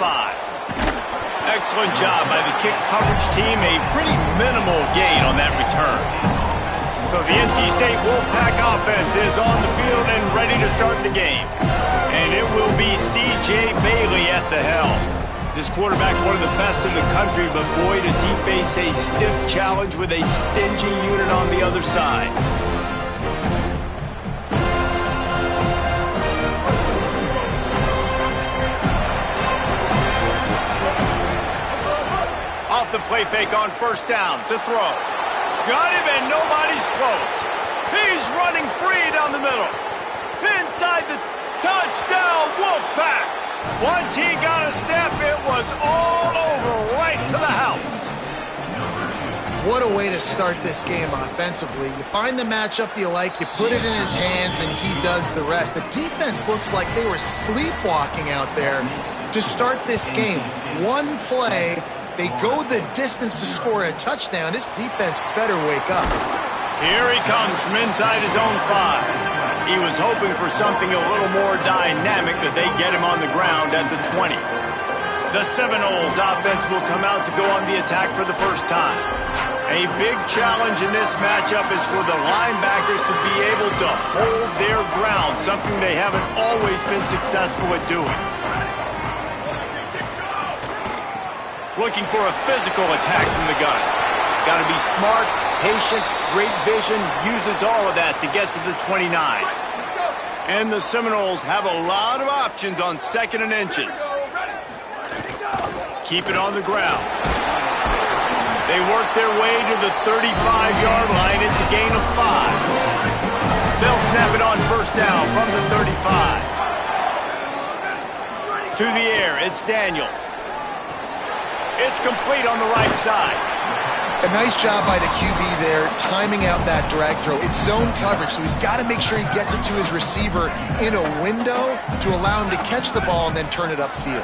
5. Excellent job by the kick coverage team. A pretty minimal gain on that return. So the NC State Wolfpack offense is on the field and ready to start the game. And it will be C.J. Bailey at the helm. This quarterback, one of the best in the country, but boy, does he face a stiff challenge with a stingy unit on the other side. Off the play fake on first down to throw. Got him and nobody's close. He's running free down the middle. Inside the touchdown, Wolfpack. Once he got a step, it was all over, right to the house. What a way to start this game offensively. You find the matchup you like, you put it in his hands, and he does the rest. The defense looks like they were sleepwalking out there to start this game. One play, they go the distance to score a touchdown. This defense better wake up. Here he comes from inside his own 5. He was hoping for something a little more dynamic, that they get him on the ground at the 20. The Seminoles offense will come out to go on the attack for the first time. A big challenge in this matchup is for the linebackers to be able to hold their ground, something they haven't always been successful at doing. Looking for a physical attack from the gun. Got to be smart, patient, great vision, uses all of that to get to the 29. And the Seminoles have a lot of options on 2nd and inches. Keep it on the ground. They work their way to the 35-yard line. It's a gain of 5. They'll snap it on first down from the 35. To the air, it's Daniels. It's complete on the right side. A nice job by the QB there, timing out that drag throw. It's zone coverage, so he's got to make sure he gets it to his receiver in a window to allow him to catch the ball and then turn it upfield.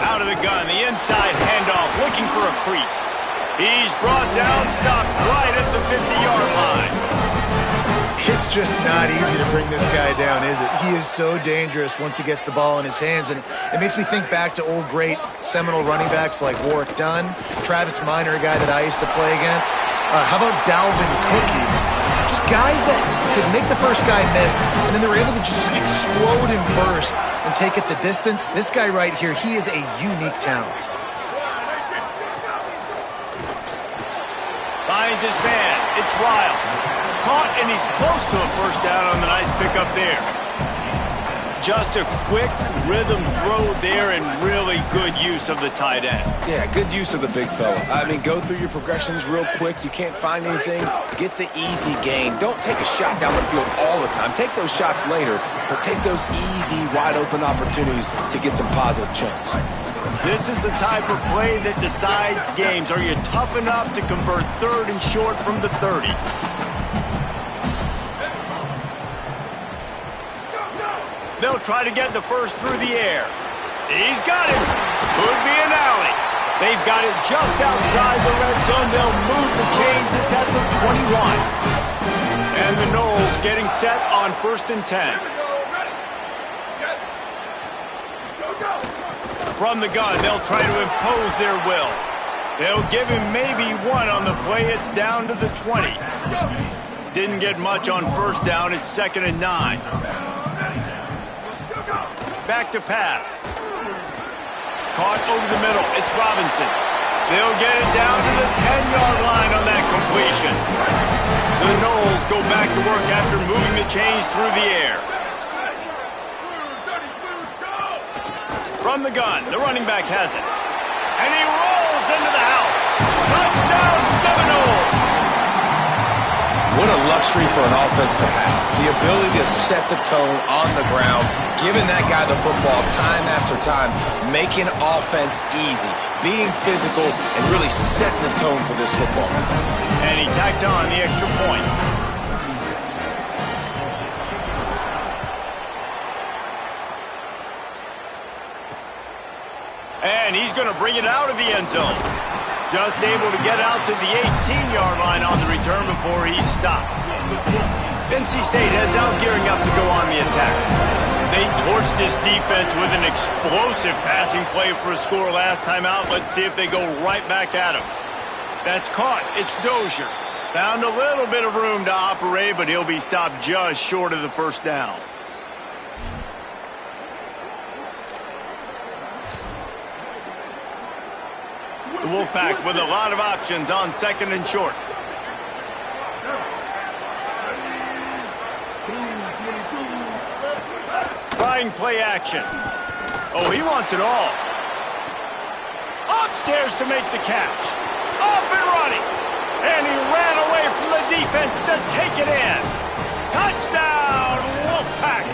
Out of the gun, the inside handoff, looking for a crease. He's brought down, stopped right at the 50-yard line. It's just not easy to bring this guy down, is it? He is so dangerous once he gets the ball in his hands, and it makes me think back to old great Seminole running backs like Warwick Dunn, Travis Minor, a guy that I used to play against. How about Dalvin Cook even? Just guys that could make the first guy miss, and then they were able to just explode and burst and take it the distance. This guy right here, he is a unique talent. Finds his man. It's Riles. Caught, and he's close to a first down on the nice pickup there. Just a quick rhythm throw there and really good use of the tight end. Yeah, good use of the big fella. I mean, go through your progressions real quick. You can't find anything, get the easy gain. Don't take a shot down the field all the time. Take those shots later, but take those easy, wide-open opportunities to get some positive chunks. This is the type of play that decides games. Are you tough enough to convert 3rd and short from the 30? They'll try to get the first through the air. He's got it. Could be an alley. They've got it just outside the red zone. They'll move the chains. It's at the 21. And the Noles getting set on 1st and 10. From the gun, they'll try to impose their will. They'll give him maybe 1 on the play. It's down to the 20. Didn't get much on first down. It's 2nd and 9. Back to pass. Caught over the middle. It's Robinson. They'll get it down to the 10-yard line on that completion. The Noles go back to work after moving the chains through the air. From the gun, the running back has it. And he rolls into the house. Touchdown, Seminoles! What a luxury for an offense to have. The ability to set the tone on the ground, giving that guy the football time after time, making offense easy, being physical, and really setting the tone for this football game. And he tacks on the extra point. And he's going to bring it out of the end zone. Just able to get out to the 18-yard line on the return before he's stopped. NC State heads out, gearing up to go on the attack. They torched this defense with an explosive passing play for a score last time out. Let's see if they go right back at him. That's caught. It's Dozier. Found a little bit of room to operate, but he'll be stopped just short of the first down. The Wolfpack with a lot of options on second and short. Trying play action. Oh, he wants it all. Upstairs to make the catch. Off and running. And he ran away from the defense to take it in. Touchdown, Wolfpack.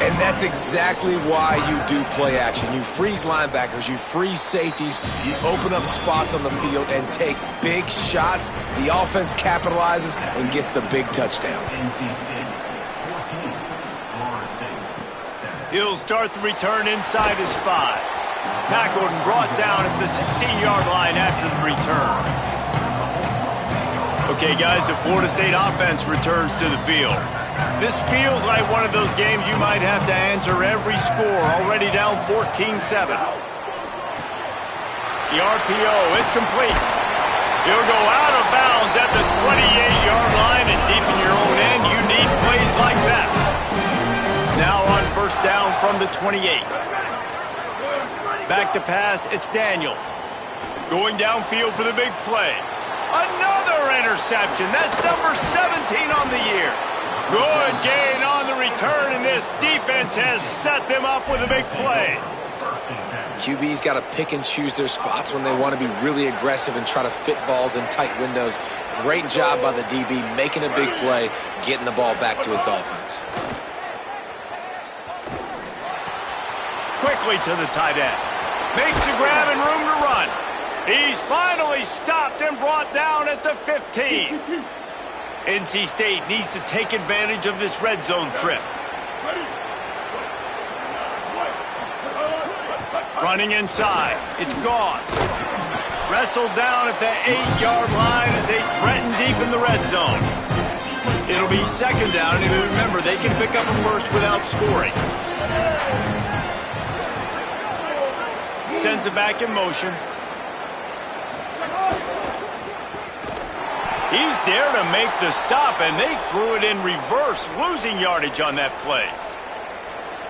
And that's exactly why you do play action. You freeze linebackers, you freeze safeties, you open up spots on the field and take big shots. The offense capitalizes and gets the big touchdown. He'll start the return inside his 5. Tackled and brought down at the 16-yard line after the return. Okay, guys, the Florida State offense returns to the field. This feels like one of those games you might have to answer every score, already down 14-7. The RPO, it's complete. He'll go out of bounds at the 28-yard line, and deep in your own end, you need plays like that. Now on first down from the 28. Back to pass, it's Daniels. Going downfield for the big play. Another interception. That's number 17 on the year. Good gain on the return, and this defense has set them up with a big play. QB's got to pick and choose their spots when they want to be really aggressive and try to fit balls in tight windows. Great job by the DB making a big play, getting the ball back to its offense. Quickly to the tight end. Makes a grab and room to run. He's finally stopped and brought down at the 15. NC State needs to take advantage of this red zone trip. Running inside. It's Gauze. Wrestled down at the 8-yard line as they threaten deep in the red zone. It'll be second down, and remember, they can pick up a first without scoring. Sends it back in motion. He's there to make the stop, and they threw it in reverse, losing yardage on that play.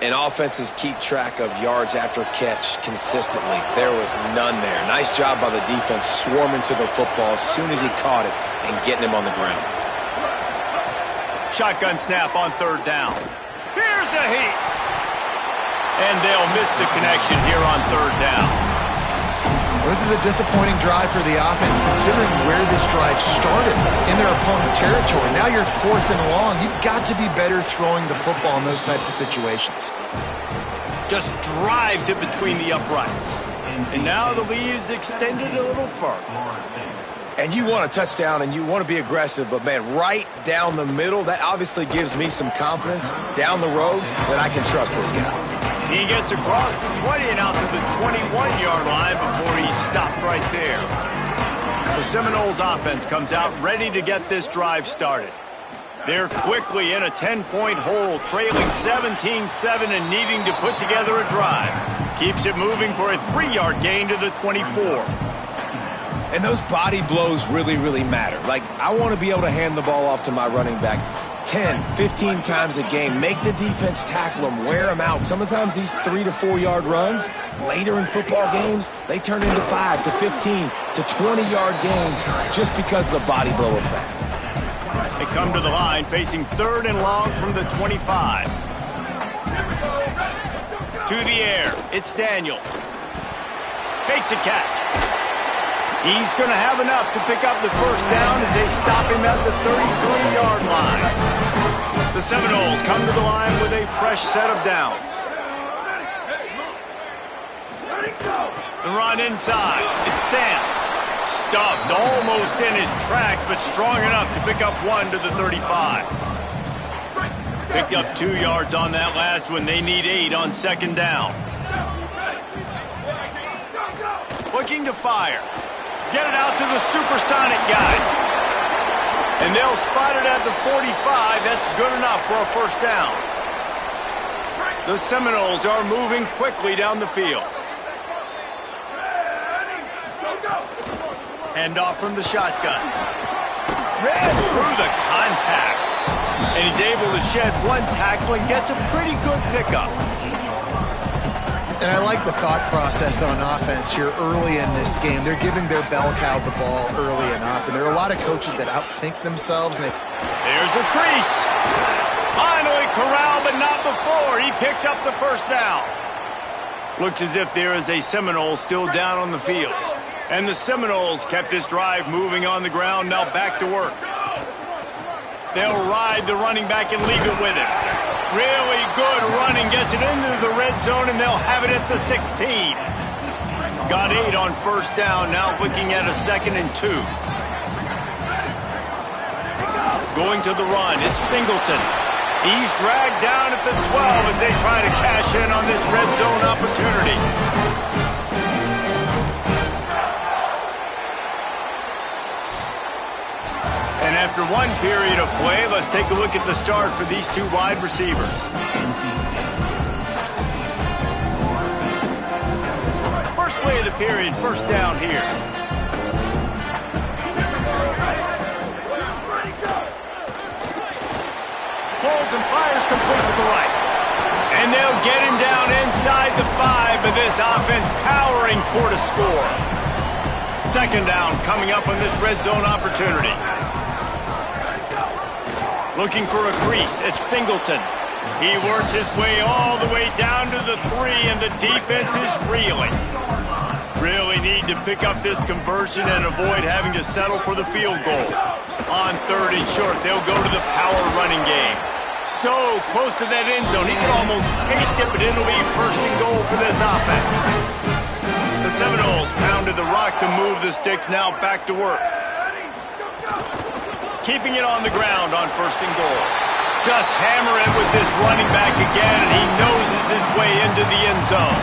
And offenses keep track of yards after catch consistently. There was none there. Nice job by the defense swarming to the football as soon as he caught it and getting him on the ground. Shotgun snap on third down. Here's a heat. And they'll miss the connection here on third down. Well, this is a disappointing drive for the offense, considering where this drive started, in their opponent territory. Now you're 4th and long. You've got to be better throwing the football in those types of situations. Just drives it between the uprights. And now the lead is extended a little further. And you want a touchdown and you want to be aggressive, but man, right down the middle, that obviously gives me some confidence down the road that I can trust this guy. He gets across the 20 and out to the 21-yard line before he's stopped right there. The Seminoles offense comes out ready to get this drive started. They're quickly in a 10-point hole, trailing 17-7 and needing to put together a drive. Keeps it moving for a 3-yard gain to the 24. And those body blows really, really matter. Like, I want to be able to hand the ball off to my running back 10, 15 times a game. Make the defense tackle them, wear them out. Sometimes these 3 to 4 yard runs, later in football games, they turn into 5 to 15 to 20-yard gains just because of the body blow effect. They come to the line facing 3rd and long from the 25. To the air, it's Daniels. Makes a catch. He's going to have enough to pick up the first down as they stop him at the 33-yard line. The Seminoles come to the line with a fresh set of downs. The run inside. It's Sands. Stuffed almost in his tracks, but strong enough to pick up 1 to the 35. Picked up 2 yards on that last one. They need 8 on second down. Looking to fire. Get it out to the supersonic guy. And they'll spot it at the 45. That's good enough for a first down. The Seminoles are moving quickly down the field. Hand off from the shotgun. Ran through the contact. And he's able to shed one tackle and gets a pretty good pickup. And I like the thought process on offense here early in this game. They're giving their bell cow the ball early and often. There are a lot of coaches that outthink themselves. And there's a crease. Finally corralled, but not before. He picks up the first down. Looks as if there is a Seminole still down on the field. And the Seminoles kept this drive moving on the ground. Now back to work. They'll ride the running back and leave it with him. Really good running, gets it into the red zone, and they'll have it at the 16. Got 8 on first down, now looking at a 2nd and 2. Going to the run, it's Singleton. He's dragged down at the 12 as they try to cash in on this red zone opportunity. And after one period of play, let's take a look at the start for these two wide receivers. First play of the period, first down here. Pulls and fires complete to the right. And they'll get him down inside the 5, but this offense powering toward a score. Second down coming up on this red zone opportunity. Looking for a crease, it's Singleton. He works his way all the way down to the 3, and the defense is reeling. Really need to pick up this conversion and avoid having to settle for the field goal. On 3rd and short, they'll go to the power running game. So close to that end zone, he can almost taste it, but it'll be 1st and goal for this offense. The Seminoles pounded the rock to move the sticks, now back to work. Keeping it on the ground on 1st and goal. Just hammer it with this running back again, and he noses his way into the end zone.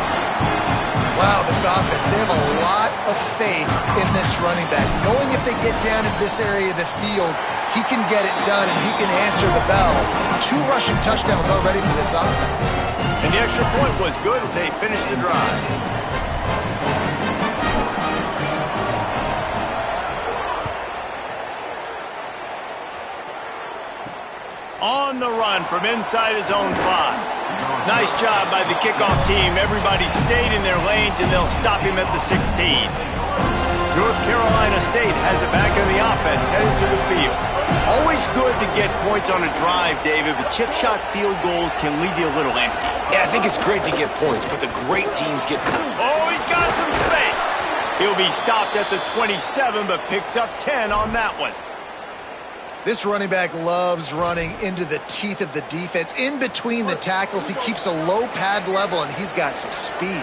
Wow, this offense, they have a lot of faith in this running back. Knowing if they get down in this area of the field, he can get it done and he can answer the bell. 2 rushing touchdowns already for this offense. And the extra point was good as they finished the drive. On the run from inside his own 5. Nice job by the kickoff team. Everybody stayed in their lanes, and they'll stop him at the 16. North Carolina State has it back in the offense, headed to the field. Always good to get points on a drive, David, but chip shot field goals can leave you a little empty. Yeah, I think it's great to get points, but the great teams get... Oh, he's got some space. He'll be stopped at the 27, but picks up 10 on that one. This running back loves running into the teeth of the defense. In between the tackles, he keeps a low pad level, and he's got some speed.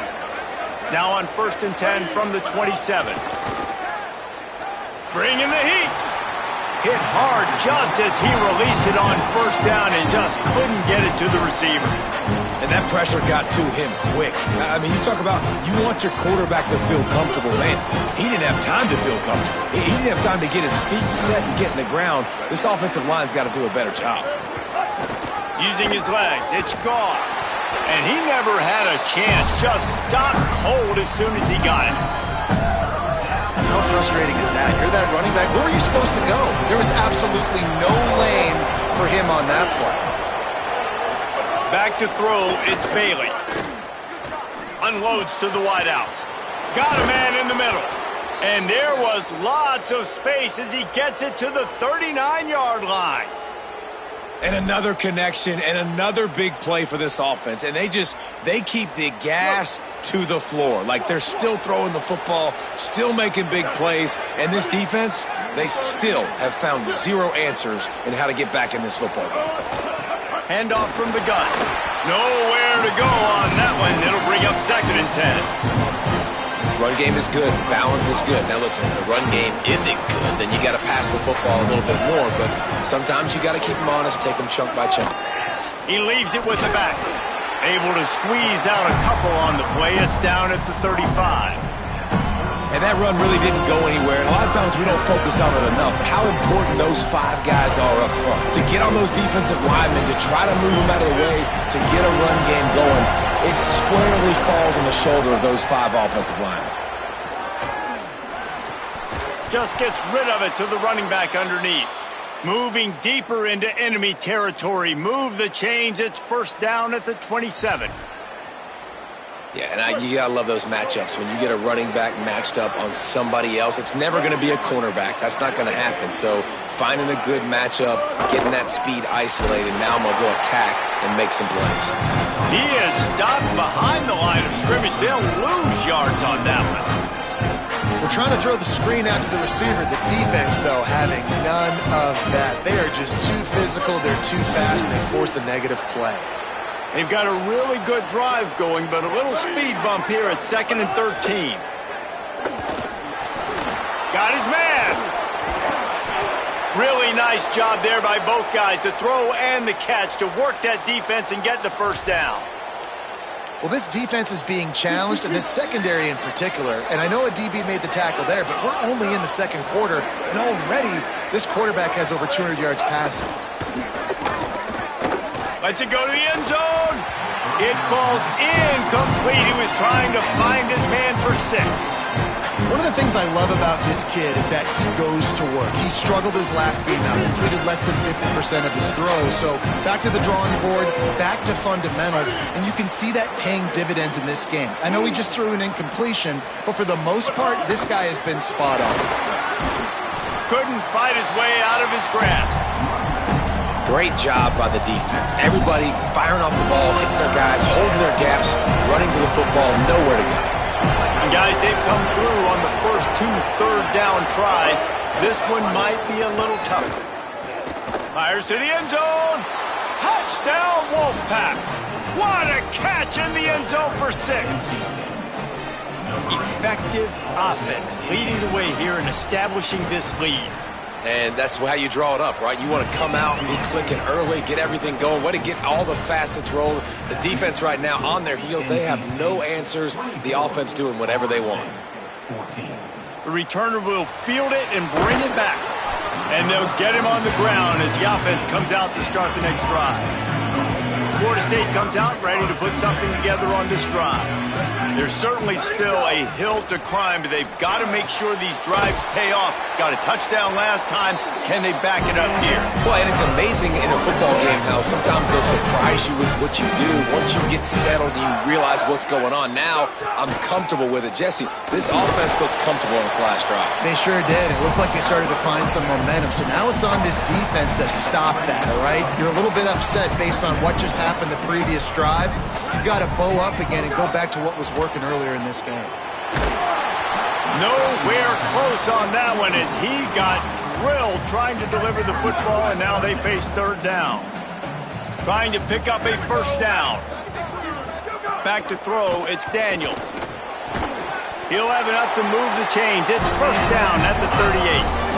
Now on 1st and 10 from the 27. Bringing the heat. Hit hard just as he released it on 1st down and just couldn't get it to the receiver. And that pressure got to him quick. I mean, you talk about you want your quarterback to feel comfortable. Man, he didn't have time to feel comfortable. He didn't have time to get his feet set and get in the ground. This offensive line's got to do a better job. Using his legs, it's Goss. And he never had a chance. Just stopped cold as soon as he got it. How frustrating is that? You're that running back. Where were you supposed to go? There was absolutely no lane for him on that play. Back to throw, it's Bailey. Unloads to the wideout. Got a man in the middle. And there was lots of space as he gets it to the 39-yard line. And another connection and another big play for this offense. And they keep the gas to the floor. Like they're still throwing the football, still making big plays. And this defense, they still have found 0 answers in how to get back in this football game. Handoff from the gun. Nowhere to go on that one. It'll bring up 2nd and 10. Run game is good. Balance is good. Now listen, if the run game isn't good, then you got to pass the football a little bit more. But sometimes you got to keep them honest, take them chunk by chunk. He leaves it with the back. Able to squeeze out a couple on the play. It's down at the 35. And that run really didn't go anywhere. And a lot of times we don't focus on it enough. But how important those 5 guys are up front. To get on those defensive linemen, to try to move them out of the way, to get a run game going, it squarely falls on the shoulder of those 5 offensive linemen. Just gets rid of it to the running back underneath. Moving deeper into enemy territory. Move the chains. It's first down at the 27. Yeah, and you got to love those matchups. When you get a running back matched up on somebody else, it's never going to be a cornerback. That's not going to happen. So finding a good matchup, getting that speed isolated, now I'm going to go attack and make some plays. He is stopped behind the line of scrimmage. They'll lose yards on that one. We're trying to throw the screen out to the receiver. The defense, though, having none of that. They are just too physical. They're too fast, and they force a negative play. They've got a really good drive going, but a little speed bump here at 2nd and 13. Got his man. Really nice job there by both guys, the throw and the catch, to work that defense and get the first down. Well, this defense is being challenged, and this secondary in particular. And I know a DB made the tackle there, but we're only in the second quarter, and already this quarterback has over 200 yards passing. Lets it go to the end zone. It falls incomplete. He was trying to find his man for 6. One of the things I love about this kid is that he goes to work. He struggled his last game out, completed less than 50% of his throws. So back to the drawing board, back to fundamentals, and you can see that paying dividends in this game. I know he just threw an incompletion, but for the most part, this guy has been spot on. Couldn't fight his way out of his grasp. Great job by the defense. Everybody firing off the ball, hitting their guys, holding their gaps, running to the football, nowhere to go. And guys, they've come through on the first 2 third-down tries. This one might be a little tougher. Fires to the end zone. Touchdown, Wolfpack. What a catch in the end zone for 6. Effective offense leading the way here and establishing this lead. And that's how you draw it up, right? You want to come out and be clicking early, get everything going, way to get all the facets rolling. The defense right now on their heels, they have no answers. The offense doing whatever they want. The returner will field it and bring it back. And they'll get him on the ground as the offense comes out to start the next drive. Florida State comes out ready to put something together on this drive. There's certainly still a hill to climb, but they've got to make sure these drives pay off. Got a touchdown last time. Can they back it up here? Well, and it's amazing in a football game how sometimes they'll surprise you with what you do. Once you get settled and you realize what's going on, now I'm comfortable with it. Jesse, this offense looked comfortable in its last drive. They sure did. It looked like they started to find some momentum. So now it's on this defense to stop that, all right? You're a little bit upset based on what just happened the previous drive. You've got to bow up again and go back to what was working earlier in this game. Nowhere close on that one as he got drilled trying to deliver the football, and now they face third down. Trying to pick up a first down. Back to throw, it's Daniels. He'll have enough to move the chains. It's first down at the 38.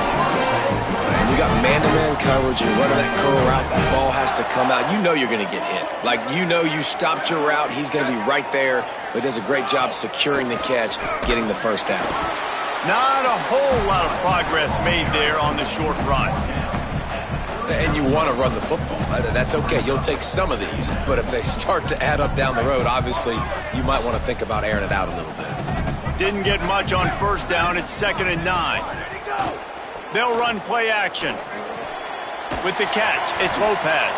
And you got man-to-man coverage, you're running that curl route, that ball has to come out. You know you're going to get hit. Like, you know you stopped your route, he's going to be right there, but does a great job securing the catch, getting the first down. Not a whole lot of progress made there on the short run. And you want to run the football. That's okay. You'll take some of these, but if they start to add up down the road, obviously you might want to think about airing it out a little bit. Didn't get much on first down. It's 2nd and 9. They'll run play action. With the catch, it's Lopez.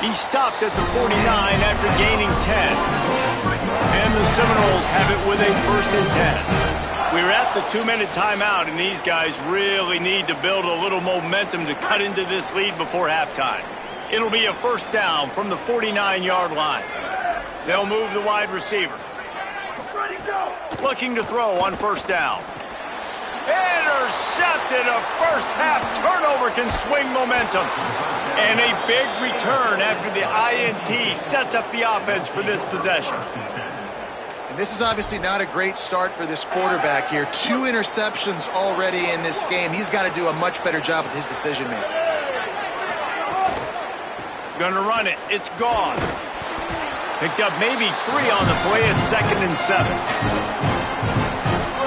He stopped at the 49 after gaining 10. And the Seminoles have it with a 1st and 10. We're at the 2-minute timeout, and these guys really need to build a little momentum to cut into this lead before halftime. It'll be a first down from the 49-yard line. They'll move the wide receiver. Looking to throw on first down. Intercepted. A first-half turnover can swing momentum. And a big return after the INT sets up the offense for this possession. And this is obviously not a great start for this quarterback here. 2 interceptions already in this game. He's got to do a much better job with his decision-making. Gonna run it. It's gone. Picked up maybe 3 on the play at 2nd and 7.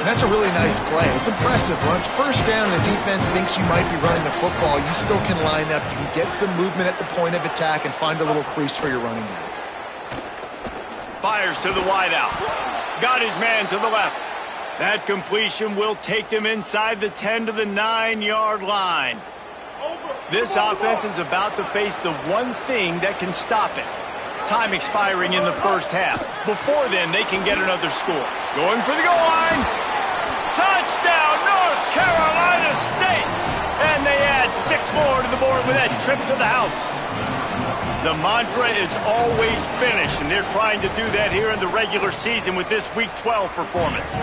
And that's a really nice play. It's impressive. When it's first down and the defense thinks you might be running the football, you still can line up. You can get some movement at the point of attack and find a little crease for your running back. Fires to the wideout. Got his man to the left. That completion will take them inside the 10 to the 9-yard line. This offense is about to face the one thing that can stop it. Time expiring in the first half. Before then, they can get another score. Going for the goal line. Touchdown, North Carolina State! And they add 6 more to the board with that trip to the house. The mantra is always finish, and they're trying to do that here in the regular season with this Week 12 performance.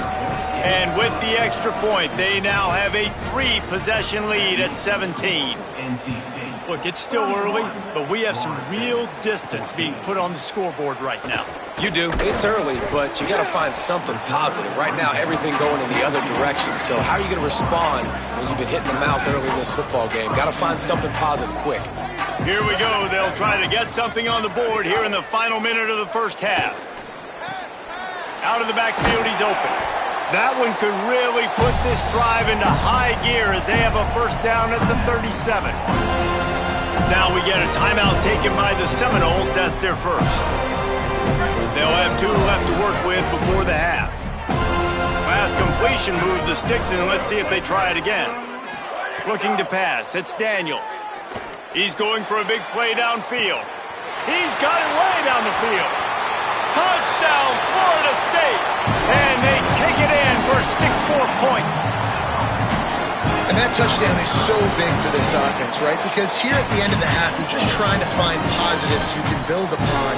And with the extra point, they now have a 3-possession lead at 17. Look, it's still early, but we have some real distance being put on the scoreboard right now. You do. It's early, but you got to find something positive. Right now, everything going in the other direction. So how are you going to respond when you've been hitting the mouth early in this football game? Got to find something positive quick. Here we go. They'll try to get something on the board here in the final minute of the first half. Out of the backfield, he's open. That one could really put this drive into high gear as they have a first down at the 37. Now we get a timeout taken by the Seminoles. That's their first. They'll have 2 left to work with before the half. Last completion moved the sticks, and let's see if they try it again. Looking to pass. It's Daniels. He's going for a big play downfield. He's got it way down the field. Touchdown, Florida State! And they take it in for 6 more points. And that touchdown is so big for this offense, right? Because here at the end of the half, you're just trying to find positives you can build upon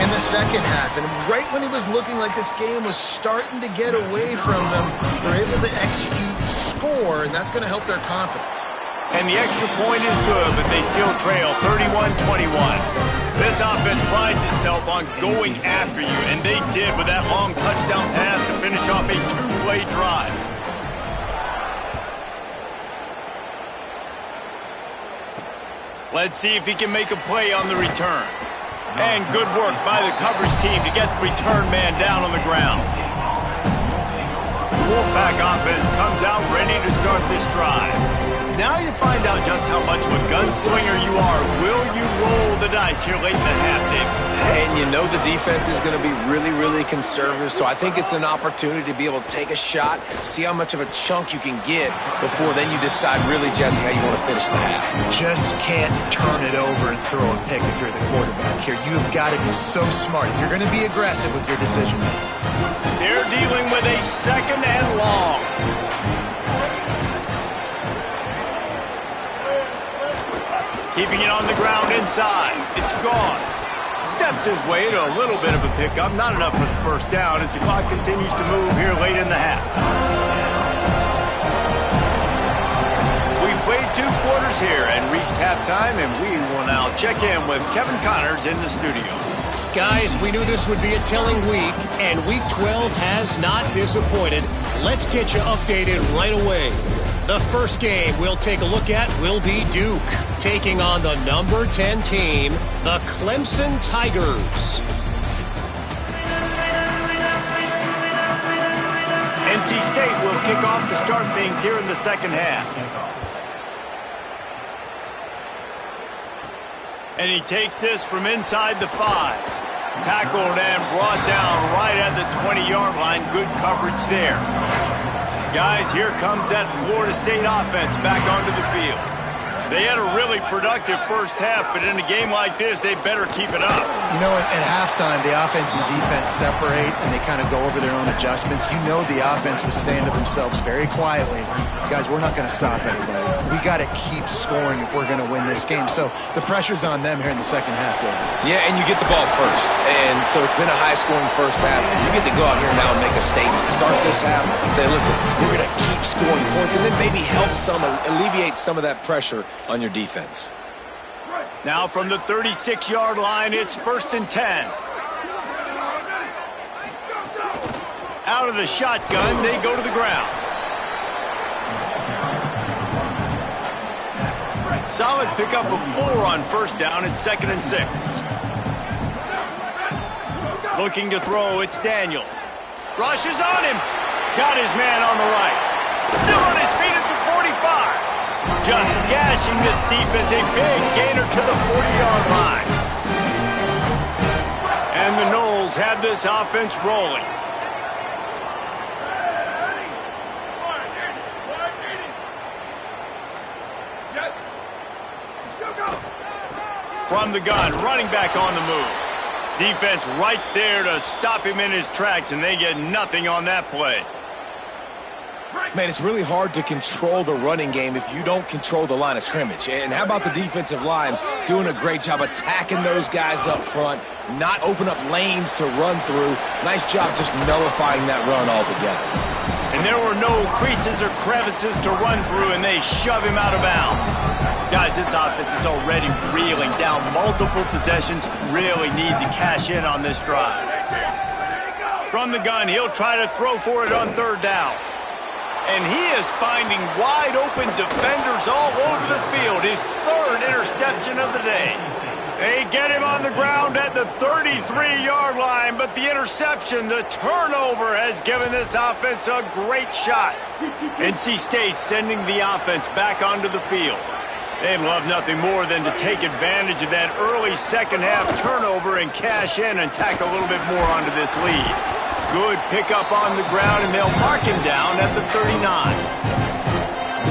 in the second half. And right when it was looking like this game was starting to get away from them, they're able to execute, score, and that's going to help their confidence. And the extra point is good, but they still trail 31-21. This offense prides itself on going after you, and they did with that long touchdown pass to finish off a 2-play drive. Let's see if he can make a play on the return. And good work by the coverage team to get the return man down on the ground. The Wolfpack offense comes out ready to start this drive. Now you find out just how much of a gunslinger you are. Will you roll the dice here late in the half, David? And you know the defense is going to be really, really conservative, so I think it's an opportunity to be able to take a shot, see how much of a chunk you can get before then you decide really, Jesse, how you want to finish the half. Just can't turn it over and throw a pick if you're the quarterback here. You've got to be so smart. You're going to be aggressive with your decision making. They're dealing with a 2nd and long. Keeping it on the ground inside. It's Gauze. Steps his way to a little bit of a pickup. Not enough for the first down as the clock continues to move here late in the half. We've played 2 quarters here and reached halftime, and we will now check in with Kevin Connors in the studio. Guys, we knew this would be a telling week, and Week 12 has not disappointed. Let's get you updated right away. The first game we'll take a look at will be Duke, taking on the number 10 team, the Clemson Tigers. NC State will kick off to start things here in the second half. And he takes this from inside the 5. Tackled and brought down right at the 20-yard line. Good coverage there. Guys, here comes that Florida State offense back onto the field. They had a really productive first half, but in a game like this, they better keep it up. You know, at halftime, the offense and defense separate, and they kind of go over their own adjustments. You know the offense was saying to themselves very quietly, guys, we're not going to stop anybody. We got to keep scoring if we're going to win this game. So the pressure's on them here in the second half, David. Yeah, and you get the ball first. And so it's been a high-scoring first half. You get to go out here now and make a statement. Start this half, say, listen, we're going to keep scoring points, and then maybe help alleviate some of that pressure on your defense. Now from the 36-yard line, it's 1st and 10. Out of the shotgun, they go to the ground. Solid pickup of 4 on first down. It's 2nd and 6. Looking to throw, it's Daniels. Rushes on him. Got his man on the right. Still on his feet at the 45. Just gashing this defense. A big gainer to the 40-yard line. And the Noles have this offense rolling. From the gun, running back on the move. Defense right there to stop him in his tracks, and they get nothing on that play. Man, it's really hard to control the running game if you don't control the line of scrimmage. And how about the defensive line doing a great job attacking those guys up front, not open up lanes to run through. Nice job just nullifying that run altogether. And there were no creases or crevices to run through, and they shove him out of bounds. Guys, this offense is already reeling down multiple possessions. Really need to cash in on this drive. From the gun, he'll try to throw for it on third down. And he is finding wide-open defenders all over the field. His third interception of the day. They get him on the ground at the 33-yard line, but the interception, the turnover, has given this offense a great shot. NC State sending the offense back onto the field. They'd love nothing more than to take advantage of that early second-half turnover and cash in and tack a little bit more onto this lead. Good pickup on the ground, and they'll mark him down at the 39.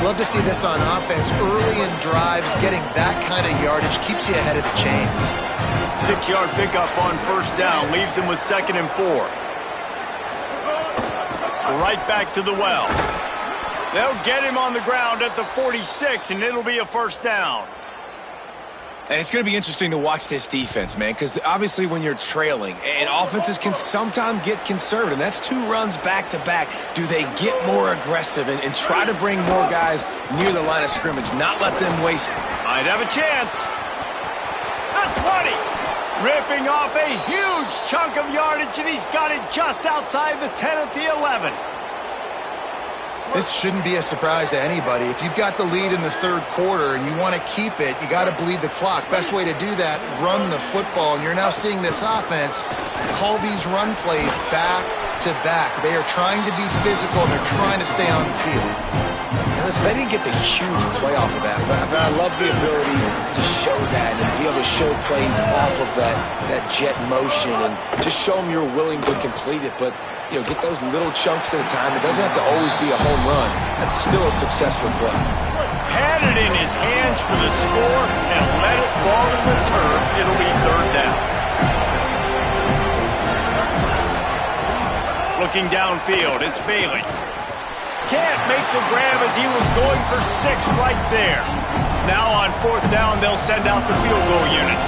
Love to see this on offense. Early in drives, getting that kind of yardage keeps you ahead of the chains. 6-yard pickup on first down leaves them with 2nd and 4. Right back to the well. They'll get him on the ground at the 46, and it'll be a first down. And it's going to be interesting to watch this defense, man, because obviously when you're trailing, and offenses can sometimes get conservative. That's 2 runs back-to-back. Do they get more aggressive and try to bring more guys near the line of scrimmage, not let them waste? Might have a chance. The 20. Ripping off a huge chunk of yardage, and he's got it just outside the 10 at the 11. This shouldn't be a surprise to anybody. If you've got the lead in the third quarter and you want to keep it, you got to bleed the clock. Best way to do that, run the football. And you're now seeing this offense call these run plays back to back. They are trying to be physical, and they're trying to stay on the field. And listen, they didn't get the huge play off of that, but I love the ability to show that and be able to show plays off of that jet motion and just show them you're willing to complete it. But you know, get those little chunks at a time. It doesn't have to always be a home run. That's still a successful play. Had it in his hands for the score and let it fall to the turf. It'll be third down. Looking downfield, it's Bailey. Can't make the grab as he was going for 6 right there. Now on fourth down, they'll send out the field goal unit.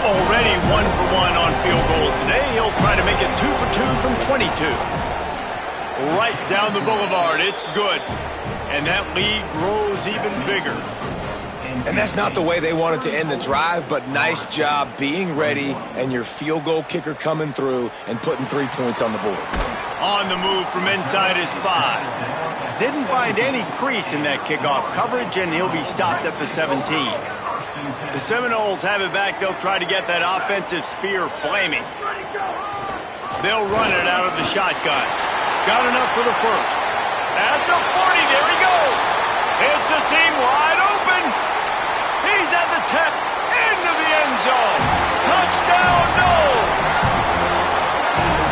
Already 1 for 1 on field goals today. He'll try to make it 2 for 2 from 22. Right down the boulevard. It's good. And that lead grows even bigger. And that's not the way they wanted to end the drive, but nice job being ready and your field goal kicker coming through and putting 3 points on the board. On the move from inside his 5. Didn't find any crease in that kickoff coverage, and he'll be stopped at the 17. The Seminoles have it back. They'll try to get that offensive spear flaming. They'll run it out of the shotgun. Got enough for the first. At the 40, there he goes. It's a seam wide open. He's at the 10, into the end zone. Touchdown, Noles.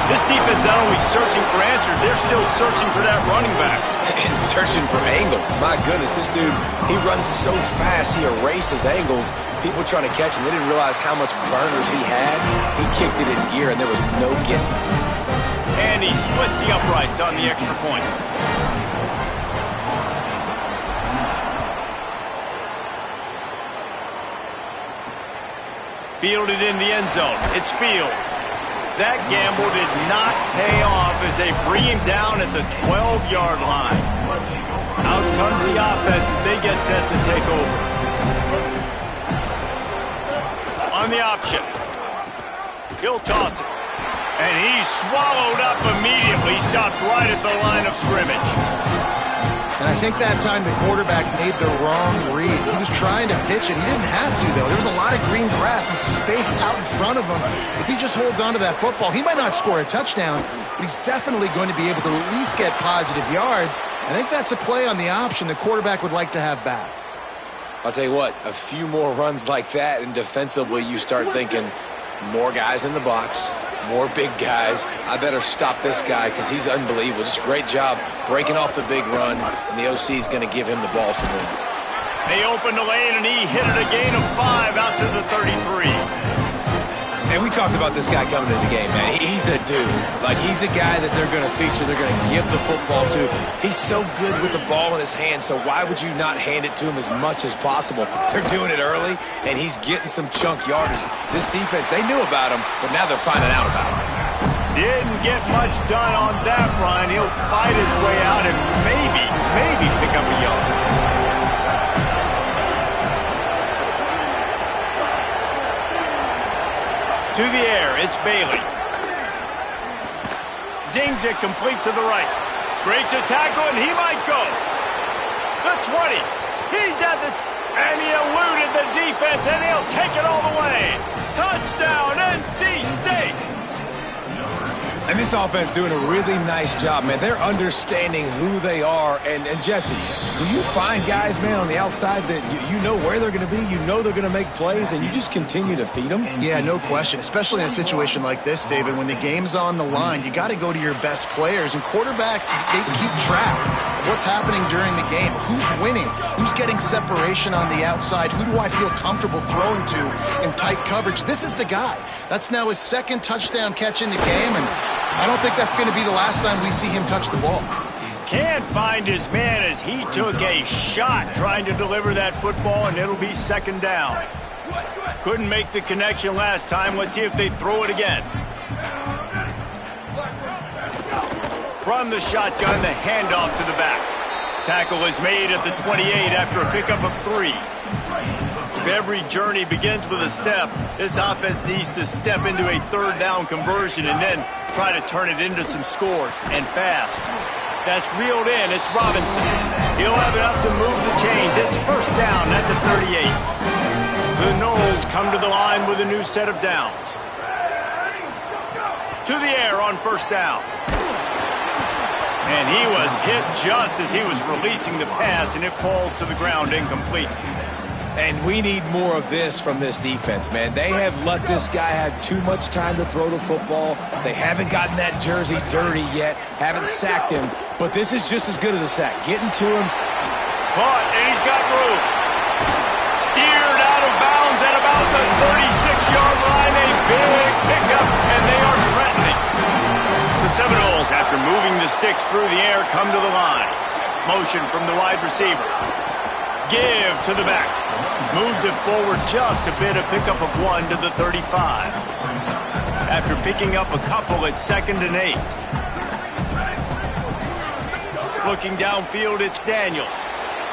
This defense not only searching for answers, they're still searching for that running back. And searching for angles. My goodness, this dude, he runs so fast, he erases angles. People trying to catch him, they didn't realize how much burners he had. He kicked it in gear, and there was no getting it. And he splits the uprights on the extra point. Fielded in the end zone. It's Fields. That gamble did not pay off as they bring him down at the 12-yard line. Out comes the offense as they get set to take over. On the option. He'll toss it. And he's swallowed up immediately. Stopped right at the line of scrimmage. And I think that time the quarterback made the wrong read. He was trying to pitch it. He didn't have to, though. There was a lot of green grass and space out in front of him. If he just holds on to that football, he might not score a touchdown, but he's definitely going to be able to at least get positive yards. I think that's a play on the option the quarterback would like to have back. I'll tell you what, a few more runs like that, and defensively you start thinking more guys in the box, more big guys. I better stop this guy because he's unbelievable. Just a great job breaking off the big run, and the OC is going to give him the ball some more. They opened the lane, and he hit it a gain of 5 out to the 33. And we talked about this guy coming into the game, man. He's a dude. Like, he's a guy that they're going to feature, they're going to give the football to. He's so good with the ball in his hand, so why would you not hand it to him as much as possible? They're doing it early, and he's getting some chunk yardage. This defense, they knew about him, but now they're finding out about him. Didn't get much done on that run. He'll fight his way out and maybe pick up a yard. To the air, it's Bailey. Zings it complete to the right. Breaks a tackle, and he might go. The 20. He's at the... and he eluded the defense, and he'll take it all the way. Touchdown, NC State! And this offense doing a really nice job, man. They're understanding who they are. And Jesse, do you find guys, man, on the outside that you know where they're going to be, you know they're going to make plays, and you just continue to feed them? Yeah, no question, especially in a situation like this, David. When the game's on the line, you got to go to your best players. And quarterbacks, they keep track of what's happening during the game. Who's winning? Who's getting separation on the outside? Who do I feel comfortable throwing to in tight coverage? This is the guy. That's now his second touchdown catch in the game, and I don't think that's going to be the last time we see him touch the ball. Can't find his man as he took a shot trying to deliver that football, and it'll be second down. Couldn't make the connection last time. Let's see if they throw it again. From the shotgun, the handoff to the back. Tackle is made at the 28 after a pickup of 3. If every journey begins with a step, this offense needs to step into a third down conversion and then try to turn it into some scores, and fast. That's reeled in. It's Robinson. He'll have enough to move the chains. It's first down at the 38. The Noles come to the line with a new set of downs. To the air on first down. And he was hit just as he was releasing the pass, and it falls to the ground incomplete. And we need more of this from this defense, man. They have let this guy have too much time to throw the football. They haven't gotten that jersey dirty yet, haven't sacked him. But this is just as good as a sack. Getting to him. Caught, and he's got room. Steered out of bounds at about the 36-yard line. A big pickup, and they are threatening. The Seminoles, after moving the sticks through the air, come to the line. Motion from the wide receiver. Give to the back. Moves it forward just a bit, a pickup of 1 to the 35. After picking up a couple, it's 2nd and 8. Looking downfield, it's Daniels.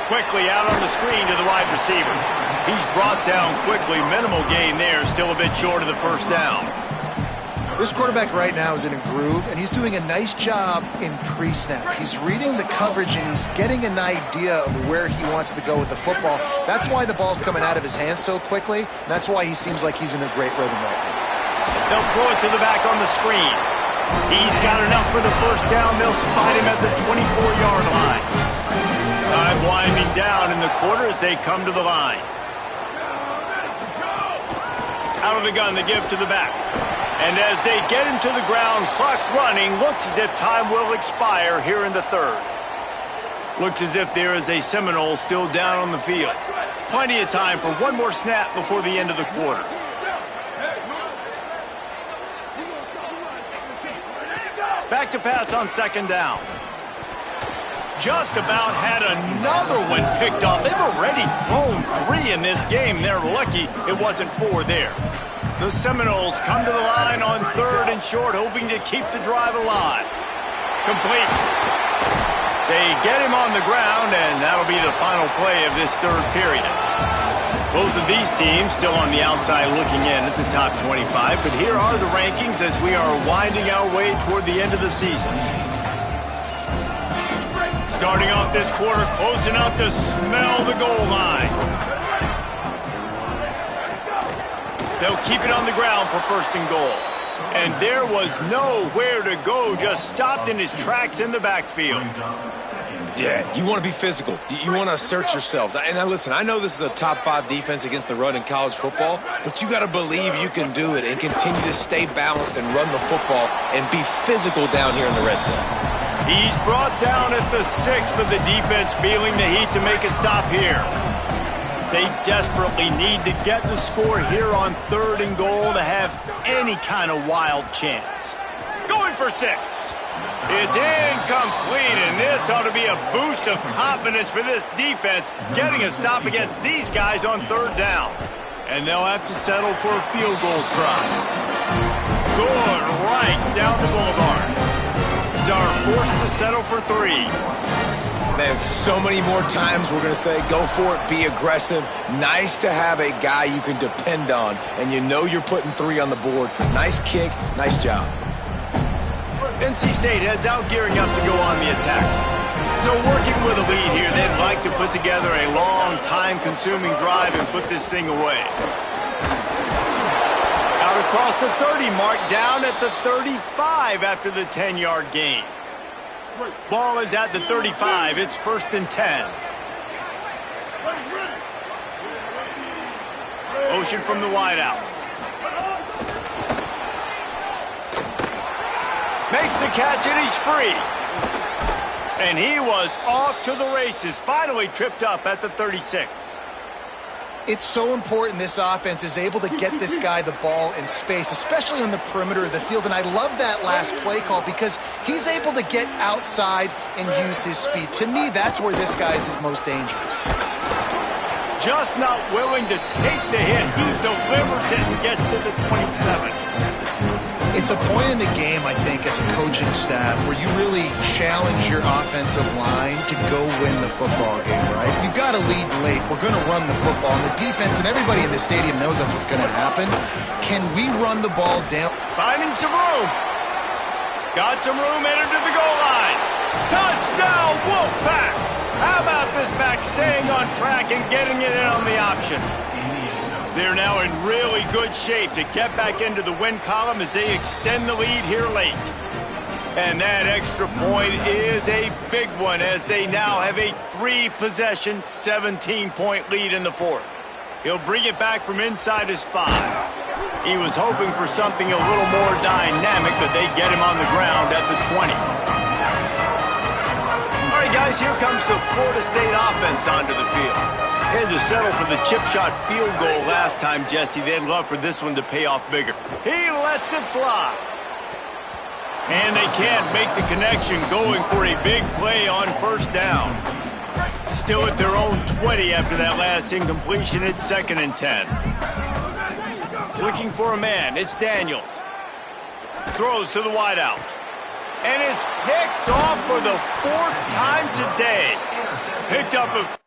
Quickly out on the screen to the wide receiver. He's brought down quickly. Minimal gain there, still a bit short of the first down. This quarterback right now is in a groove, and he's doing a nice job in pre-snap. He's reading the coverage, and he's getting an idea of where he wants to go with the football. That's why the ball's coming out of his hands so quickly, and that's why he seems like he's in a great rhythm right now. They'll throw it to the back on the screen. He's got enough for the first down. They'll spot him at the 24-yard line. Time winding down in the quarter as they come to the line. Out of the gun, they give to the back. And as they get him to the ground, clock running, looks as if time will expire here in the third. Looks as if there is a Seminole still down on the field. Plenty of time for one more snap before the end of the quarter. Back to pass on second down. Just about had another one picked off. They've already thrown 3 in this game. They're lucky it wasn't 4 there. The Seminoles come to the line on 3rd and short, hoping to keep the drive alive. Complete. They get him on the ground, and that'll be the final play of this third period. Both of these teams still on the outside looking in at the top 25, but here are the rankings as we are winding our way toward the end of the season. Starting off this quarter close enough to smell the goal line. They'll keep it on the ground for first and goal. And there was nowhere to go, just stopped in his tracks in the backfield. Yeah, you want to be physical. You want to assert yourselves. And now listen, I know this is a top 5 defense against the run in college football, but you got to believe you can do it and continue to stay balanced and run the football and be physical down here in the red zone. He's brought down at the 6, but the defense feeling the heat to make a stop here. They desperately need to get the score here on 3rd and goal to have any kind of wild chance. Going for 6. It's incomplete, and this ought to be a boost of confidence for this defense, getting a stop against these guys on 3rd down. And they'll have to settle for a field goal try. Good right down the boulevard. Are forced to settle for 3. Man, so many more times we're going to say, go for it, be aggressive. Nice to have a guy you can depend on, and you know you're putting 3 on the board. Nice kick, nice job. NC State heads out gearing up to go on the attack. So working with a lead here, they'd like to put together a long, time-consuming drive and put this thing away. Out across the 30 mark, down at the 35 after the 10-yard gain. Ball is at the 35. It's 1st and 10. Motion from the wideout. Makes the catch, and he's free. And he was off to the races, finally tripped up at the 36. It's so important this offense is able to get this guy the ball in space, especially on the perimeter of the field. And I love that last play call because he's able to get outside and use his speed. To me, that's where this guy is his most dangerous. Just not willing to take the hit. He delivers it and gets to the 27. It's a point in the game, I think, as a coaching staff where you really challenge your offensive line to go win the football game, right? You've got to lead late. We're going to run the football. And the defense and everybody in the stadium knows that's what's going to happen. Can we run the ball down? Finding some room. Got some room, entered to the goal line. Touchdown, Wolfpack! How about this back staying on track and getting it in on the option? They're now in really good shape to get back into the win column as they extend the lead here late. And that extra point is a big one as they now have a 3-possession, 17-point lead in the 4th. He'll bring it back from inside his 5. He was hoping for something a little more dynamic, but they get him on the ground at the 20. All right, guys, here comes the Florida State offense onto the field. Had to settle for the chip shot field goal last time, Jesse. They'd love for this one to pay off bigger. He lets it fly. And they can't make the connection, going for a big play on 1st down. Still at their own 20 after that last incompletion. It's 2nd and 10. Looking for a man. It's Daniels. Throws to the wideout. And it's picked off for the 4th time today. Picked up a...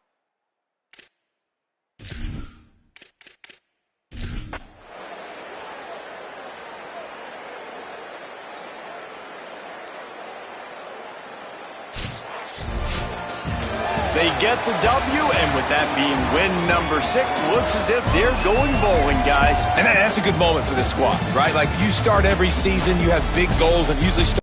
They get the W, and with that being win number 6, looks as if they're going bowling, guys. And that's a good moment for this squad, right? Like, you start every season, you have big goals, and usually start